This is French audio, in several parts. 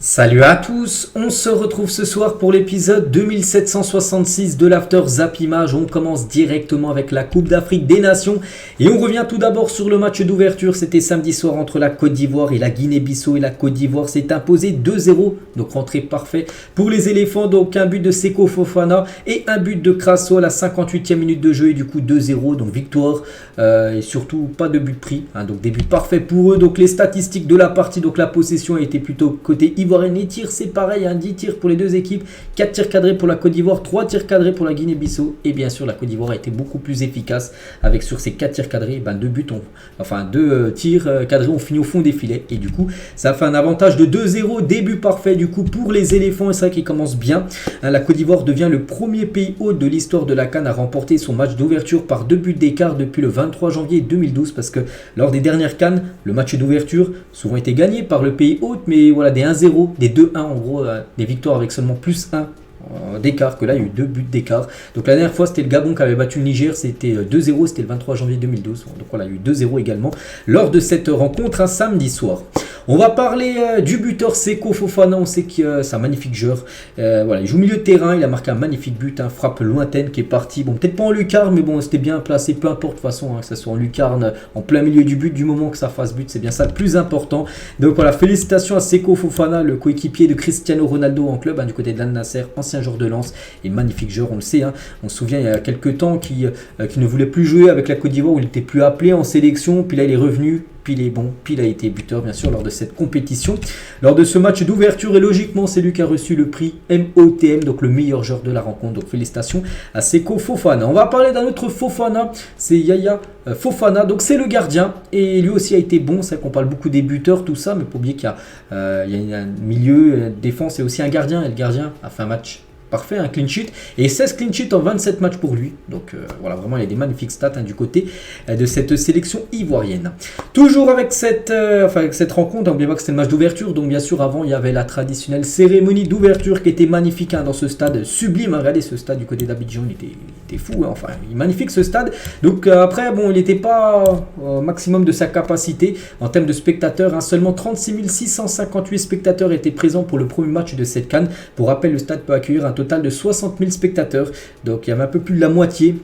Salut à tous, on se retrouve ce soir pour l'épisode 2766 de l'After Zap Image. On commence directement avec la Coupe d'Afrique des Nations et on revient tout d'abord sur le match d'ouverture. C'était samedi soir entre la Côte d'Ivoire et la Guinée-Bissau et la Côte d'Ivoire s'est imposée 2-0. Donc rentrée parfaite pour les éléphants, donc un but de Seko Fofana et un but de Crasso à la 58e minute de jeu et du coup 2-0, donc victoire et surtout pas de but pris, donc des buts parfaits pour eux. Donc les statistiques de la partie, donc la possession a été plutôt côté ivoirien. Les tirs c'est pareil, 10 tirs pour les deux équipes, 4 tirs cadrés pour la Côte d'Ivoire, 3 tirs cadrés pour la Guinée-Bissau et bien sûr la Côte d'Ivoire a été beaucoup plus efficace avec sur ces 4 tirs cadrés, 2 tirs cadrés ont fini au fond des filets et du coup ça fait un avantage de 2-0, début parfait du coup pour les éléphants et c'est vrai qu'ils commencent bien. La Côte d'Ivoire devient le premier pays hôte de l'histoire de la CAN à remporter son match d'ouverture par 2 buts d'écart depuis le 23 janvier 2012 parce que lors des dernières CAN, le match d'ouverture souvent été gagné par le pays hôte mais voilà des 1-0, des 2-1 en gros, des victoires avec seulement plus 1 d'écart, que là il y a eu 2 buts d'écart. Donc la dernière fois c'était le Gabon qui avait battu le Niger, c'était 2-0, c'était le 23 janvier 2012. Donc voilà, il y a eu 2-0 également lors de cette rencontre un samedi soir. On va parler du buteur Seko Fofana, on sait que c'est un magnifique joueur. Voilà, il joue au milieu de terrain, il a marqué un magnifique but, frappe lointaine qui est partie. Bon, peut-être pas en lucarne, mais bon, c'était bien placé, peu importe de toute façon, que ce soit en lucarne, en plein milieu du but, du moment que ça fasse but, c'est bien ça le plus important. Donc voilà, félicitations à Seko Fofana, le coéquipier de Cristiano Ronaldo en club, du côté de l'Al Nasser, ancien joueur de Lens et magnifique joueur, on le sait. On se souvient il y a quelques temps qu'il ne voulait plus jouer avec la Côte d'Ivoire, où il n'était plus appelé en sélection, puis là il est revenu. Puis il est bon, puis il a été buteur bien sûr lors de cette compétition. Lors de ce match d'ouverture et logiquement c'est lui qui a reçu le prix MOTM, donc le meilleur joueur de la rencontre. Donc félicitations à Seko Fofana. On va parler d'un autre Fofana, c'est Yaya Fofana, donc c'est le gardien et lui aussi a été bon. C'est vrai qu'on parle beaucoup des buteurs, tout ça, mais pas oublier qu'il y a un milieu, une défense et aussi un gardien et le gardien a fait un match parfait, un clean sheet et 16 clean sheets en 27 matchs pour lui. Donc voilà, vraiment il y a des magnifiques stats du côté de cette sélection ivoirienne. Toujours avec cette rencontre, n'oubliez pas que c'était le match d'ouverture, donc bien sûr avant il y avait la traditionnelle cérémonie d'ouverture qui était magnifique dans ce stade sublime. Regardez ce stade du côté d'Abidjan, il était fou, il est magnifique ce stade. Donc après bon, il n'était pas au maximum de sa capacité en termes de spectateurs, seulement 36 658 spectateurs étaient présents pour le premier match de cette CAN. Pour rappel, le stade peut accueillir un total de 60 000 spectateurs, donc il y avait un peu plus de la moitié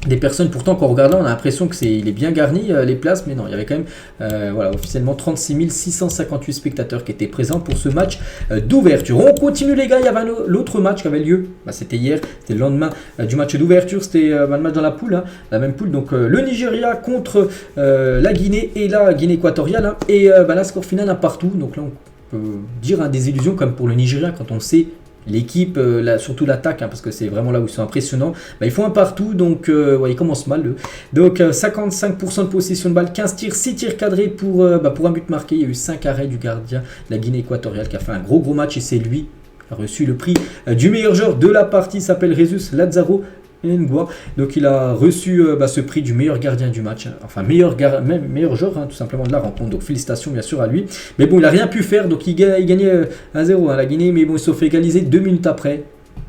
des personnes. Pourtant quand on regarde là on a l'impression que il est bien garni les places, mais non, il y avait quand même officiellement 36 658 spectateurs qui étaient présents pour ce match d'ouverture. On continue les gars, il y avait l'autre match qui avait lieu, c'était hier, c'était le lendemain du match d'ouverture, c'était le match dans la poule, la même poule, donc le Nigeria contre la Guinée et la Guinée équatoriale, et la score final un partout. Donc là on peut dire des illusions comme pour le Nigeria quand on sait l'équipe, surtout l'attaque, parce que c'est vraiment là où ils sont impressionnants. Ils font un partout, donc ils commencent mal. Donc 55% de possession de balle, 15 tirs, 6 tirs cadrés pour un but marqué. Il y a eu 5 arrêts du gardien de la Guinée équatoriale qui a fait un gros match et c'est lui qui a reçu le prix du meilleur joueur de la partie. Il s'appelle Jesus Lazaro Ngwa. Donc il a reçu ce prix du meilleur gardien du match, meilleur joueur tout simplement de la rencontre. Donc félicitations bien sûr à lui. Mais bon, il n'a rien pu faire, donc il gagnait 1-0 la Guinée, mais bon, il s'est fait égaliser 2 minutes après.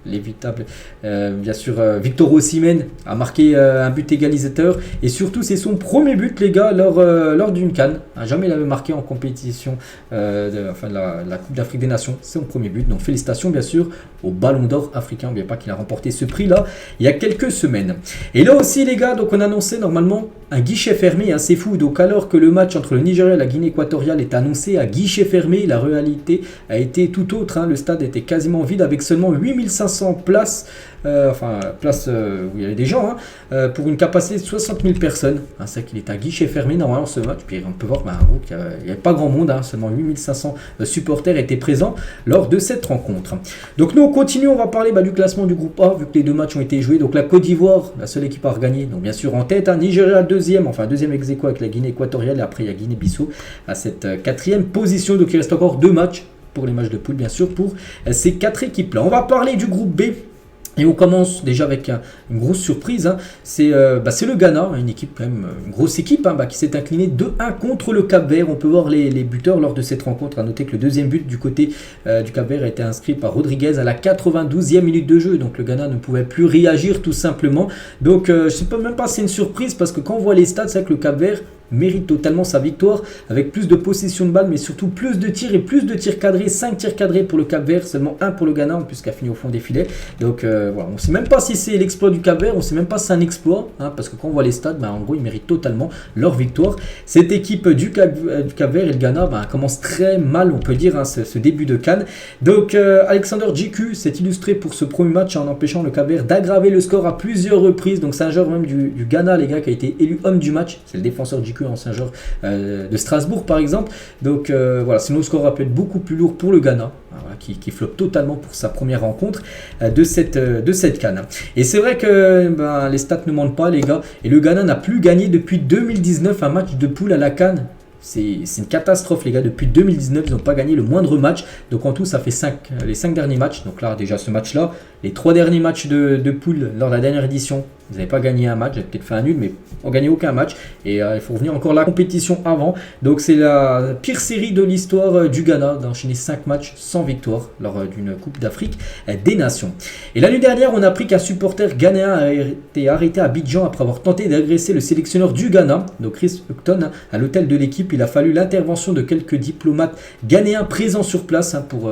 L'évitable, bien sûr, Victor Osimhen a marqué un but égalisateur et surtout c'est son premier but les gars lors d'une CAN. Jamais il avait marqué en compétition de la Coupe d'Afrique des Nations, c'est son premier but. Donc félicitations bien sûr au Ballon d'Or africain. N'oubliez pas qu'il a remporté ce prix là il y a quelques semaines. Et là aussi les gars, donc on annonçait normalement un guichet fermé, c'est fou. Donc alors que le match entre le Nigeria et la Guinée équatoriale est annoncé à guichet fermé, la réalité a été tout autre. Le stade était quasiment vide avec seulement 8500 places, places où il y avait des gens, pour une capacité de 60 000 personnes. C'est vrai qu'il est à guichet fermé normalement ce match. Puis on peut voir qu'il n'y avait pas grand monde, seulement 8500 supporters étaient présents lors de cette rencontre. Donc nous on continue, on va parler du classement du groupe A vu que les deux matchs ont été joués. Donc la Côte d'Ivoire, la seule équipe à regagner, donc bien sûr en tête, Nigeria deuxième ex aequo avec la Guinée équatoriale et après il y a Guinée-Bissau à cette quatrième position. Donc il reste encore 2 matchs pour les matchs de poule bien sûr pour ces 4 équipes là. On va parler du groupe B et on commence déjà avec une grosse surprise. C'est le Ghana, une équipe quand même, une grosse équipe qui s'est inclinée 2-1 contre le Cap-Vert. On peut voir les buteurs lors de cette rencontre. À noter que le deuxième but du côté du Cap-Vert a été inscrit par Rodriguez à la 92e minute de jeu. Donc le Ghana ne pouvait plus réagir tout simplement. Donc je ne sais même pas si c'est une surprise parce que quand on voit les stats, c'est vrai que le Cap-Vert mérite totalement sa victoire avec plus de possession de balle, mais surtout plus de tirs et plus de tirs cadrés. 5 tirs cadrés pour le Cap-Vert, seulement 1 pour le Ghana, puisqu'il a fini au fond des filets. Donc voilà, on ne sait même pas si c'est l'exploit du Cap-Vert, on ne sait même pas si c'est un exploit, parce que quand on voit les stats, en gros, ils méritent totalement leur victoire. Cette équipe du Cap-Vert et le Ghana commence très mal, on peut dire, ce début de CAN. Donc Alexander Djiku s'est illustré pour ce premier match en empêchant le Cap-Vert d'aggraver le score à plusieurs reprises. Donc c'est un joueur même du Ghana, les gars, qui a été élu homme du match. C'est le défenseur Djiku, ancien joueur de Strasbourg par exemple. Donc voilà, sinon le score aurait pu être beaucoup plus lourd pour le Ghana, qui floppe totalement pour sa première rencontre de cette CAN. Et c'est vrai que les stats ne mentent pas, les gars, et le Ghana n'a plus gagné depuis 2019 un match de poule à la CAN. C'est une catastrophe, les gars. Depuis 2019, ils n'ont pas gagné le moindre match. Donc en tout, ça fait les 5 derniers matchs. Donc là, déjà ce match-là, les 3 derniers matchs de poule lors de la dernière édition, vous n'avez pas gagné un match. Vous avez peut-être fait un nul, mais on n'a gagné aucun match. Et il faut revenir encore à la compétition avant. Donc c'est la pire série de l'histoire du Ghana d'enchaîner 5 matchs sans victoire lors d'une Coupe d'Afrique des Nations. Et l'année dernière, on a appris qu'un supporter ghanéen a été arrêté à Abidjan après avoir tenté d'agresser le sélectionneur du Ghana, donc Chris Hughton, à l'hôtel de l'équipe. Il a fallu l'intervention de quelques diplomates ghanéens présents sur place pour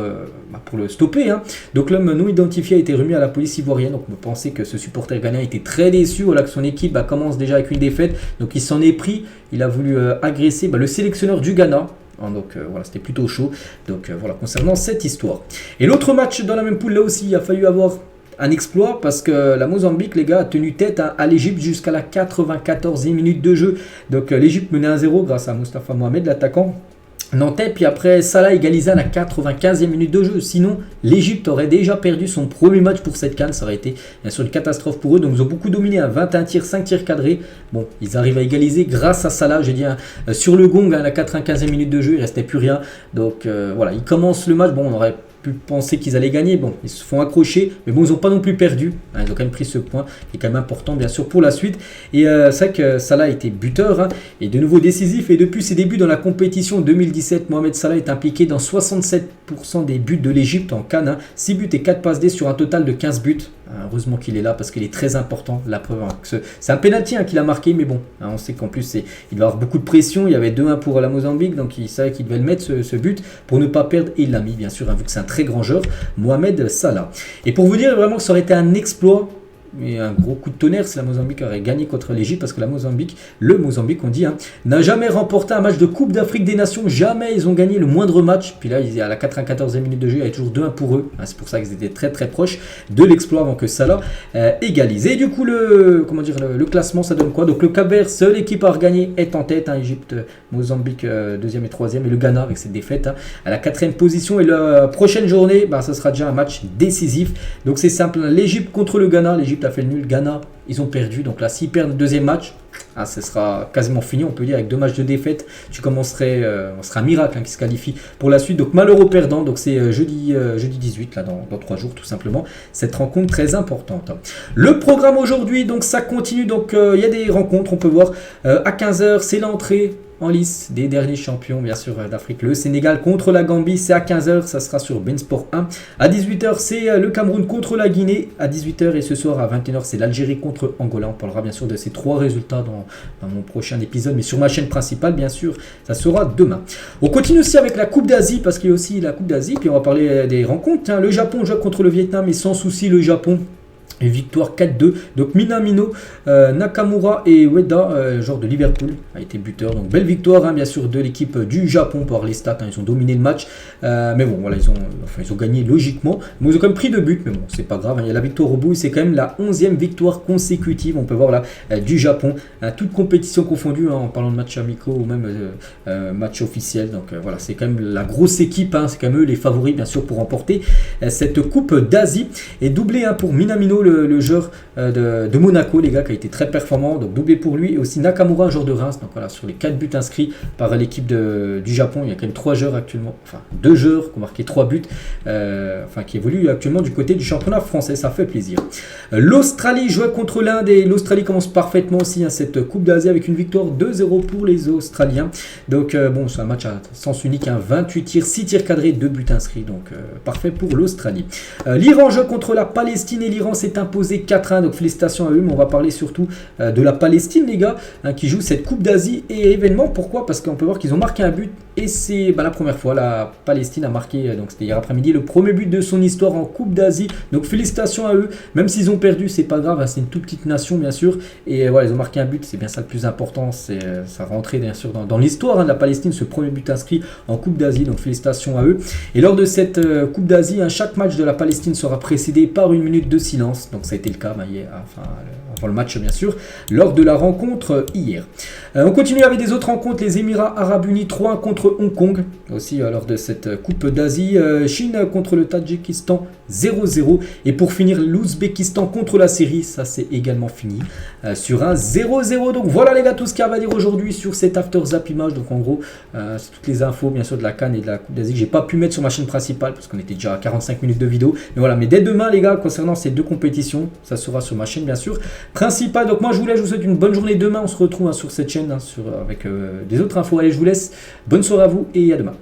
le stopper. Donc l'homme non identifié a été remis à la police ivoirienne. Donc on pensait que ce supporter ghanéen était très déçu. Voilà que son équipe commence déjà avec une défaite. Donc il s'en est pris. Il a voulu agresser le sélectionneur du Ghana. Donc voilà, c'était plutôt chaud. Donc voilà, concernant cette histoire. Et l'autre match dans la même poule, là aussi, il a fallu avoir un exploit parce que la Mozambique, les gars, a tenu tête à l'Égypte jusqu'à la 94e minute de jeu. Donc l'Égypte menait 1-0 grâce à Mostafa Mohamed, l'attaquant nantais. Puis après, Salah égalisait à la 95e minute de jeu. Sinon, l'Égypte aurait déjà perdu son premier match pour cette CAN. Ça aurait été bien sûr une catastrophe pour eux. Donc ils ont beaucoup dominé, 21 tirs, 5 tirs cadrés. Bon, ils arrivent à égaliser grâce à Salah. J'ai dit sur le gong à la 95e minute de jeu, il ne restait plus rien. Donc voilà, ils commencent le match. Bon, on aurait pu penser qu'ils allaient gagner. Bon, ils se font accrocher, mais bon, ils n'ont pas non plus perdu. Ils ont quand même pris ce point, qui est quand même important, bien sûr, pour la suite. Et c'est vrai que Salah a été buteur, et de nouveau décisif. Et depuis ses débuts dans la compétition 2017, Mohamed Salah est impliqué dans 67% des buts de l'Égypte en CAN. 6 buts et 4 passes D sur un total de 15 buts. Heureusement qu'il est là parce qu'il est très important. La preuve, c'est un penalty qu'il a marqué, mais bon, on sait qu'en plus il va avoir beaucoup de pression. Il y avait 2-1 pour la Mozambique, donc il savait qu'il devait le mettre ce but pour ne pas perdre. Et il l'a mis, bien sûr, vu que c'est un très grand joueur, Mohamed Salah. Et pour vous dire vraiment que ça aurait été un exploit, mais un gros coup de tonnerre si la Mozambique aurait gagné contre l'Égypte, parce que le Mozambique on dit, n'a jamais remporté un match de Coupe d'Afrique des Nations, jamais ils ont gagné le moindre match. Puis là, à la 94e minute de jeu, il y avait toujours 2-1 pour eux. C'est pour ça qu'ils étaient très très proches de l'exploit avant que Salah égalise. Et du coup, le classement, ça donne quoi? Donc le Cap-Vert, seule équipe à regagner, est en tête. Égypte, Mozambique, 2e et 3e, et le Ghana avec cette défaite à la 4e position. Et la prochaine journée, ça sera déjà un match décisif. Donc c'est simple, l'Égypte contre le Ghana. L'Égypte a fait le nul, Ghana, ils ont perdu. Donc là, s'ils perdent le deuxième match, ce sera quasiment fini, on peut dire, avec 2 matchs de défaite. Ce sera un miracle qui se qualifie pour la suite. Donc malheureux perdant, donc c'est jeudi 18, là, dans 3 jours tout simplement. Cette rencontre très importante. Le programme aujourd'hui, donc ça continue. Donc il y a des rencontres, on peut voir à 15h, c'est l'entrée en lice des derniers champions, bien sûr, d'Afrique. Le Sénégal contre la Gambie, c'est à 15h, ça sera sur Beansport 1. À 18h, c'est le Cameroun contre la Guinée. À 18h, et ce soir à 21h, c'est l'Algérie contre Angola. On parlera bien sûr de ces 3 résultats dans mon prochain épisode, mais sur ma chaîne principale, bien sûr, ça sera demain. On continue aussi avec la Coupe d'Asie, parce qu'il y a aussi la Coupe d'Asie, puis on va parler des rencontres. Le Japon joue contre le Vietnam, et sans souci, le Japon. Une victoire 4-2. Donc Minamino, Nakamura et Ueda, genre de Liverpool, a été buteur. Donc belle victoire, bien sûr, de l'équipe du Japon par les stats. Ils ont dominé le match. Mais bon, voilà, ils ont gagné logiquement. Mais ils ont quand même pris 2 buts. Mais bon, c'est pas grave. Il y a la victoire au bout. C'est quand même la 11e victoire consécutive. On peut voir là du Japon. Toute compétition confondue, en parlant de matchs amicaux ou même match officiel. Donc voilà, c'est quand même la grosse équipe. C'est quand même eux les favoris, bien sûr, pour remporter cette Coupe d'Asie. Et doublé pour Minamino, le joueur de Monaco, les gars, qui a été très performant, donc doublé pour lui, et aussi Nakamura, un joueur de Reims. Donc voilà, sur les 4 buts inscrits par l'équipe du Japon, il y a quand même 3 joueurs actuellement, enfin 2 joueurs qui ont marqué 3 buts, qui évoluent actuellement du côté du championnat français, ça fait plaisir. L'Australie jouait contre l'Inde, et l'Australie commence parfaitement aussi cette Coupe d'Asie avec une victoire 2-0 pour les Australiens. Donc bon, c'est un match à sens unique, 28 tirs, 6 tirs cadrés, 2 buts inscrits, donc parfait pour l'Australie. L'Iran joue contre la Palestine, et l'Iran s'est s'est imposé 4-1, donc félicitations à eux, mais on va parler surtout de la Palestine, les gars, hein, qui joue cette Coupe d'Asie et événement. Pourquoi? Parce qu'on peut voir qu'ils ont marqué un but et c'est la première fois, la Palestine a marqué, donc c'était hier après-midi, le premier but de son histoire en Coupe d'Asie. Donc félicitations à eux, même s'ils ont perdu, c'est pas grave, hein, c'est une toute petite nation bien sûr. Et voilà, ils ont marqué un but, c'est bien ça le plus important, c'est ça rentrait bien sûr dans l'histoire, hein, de la Palestine, ce premier but inscrit en Coupe d'Asie, donc félicitations à eux. Et lors de cette Coupe d'Asie, hein, chaque match de la Palestine sera précédé par une minute de silence, donc ça a été le cas hier, avant le match bien sûr, lors de la rencontre hier. On continue avec des autres rencontres, les Émirats Arabes Unis 3-1 contre Hong Kong, aussi lors de cette Coupe d'Asie, Chine contre le Tadjikistan 0-0, et pour finir l'Ouzbékistan contre la Syrie, ça c'est également fini sur un 0-0. Donc voilà les gars, tout ce qu'il y a à dire aujourd'hui sur cet After Zap Image. Donc en gros c'est toutes les infos bien sûr de la CAN et de la Coupe d'Asie que j'ai pas pu mettre sur ma chaîne principale parce qu'on était déjà à 45 minutes de vidéo, mais voilà, mais dès demain les gars, concernant ces deux compétitions, ça sera sur ma chaîne bien sûr principale. Donc moi je vous souhaite une bonne journée. Demain on se retrouve, hein, sur cette chaîne, hein, avec des autres infos. Allez, je vous laisse, bonne soirée à vous et à demain.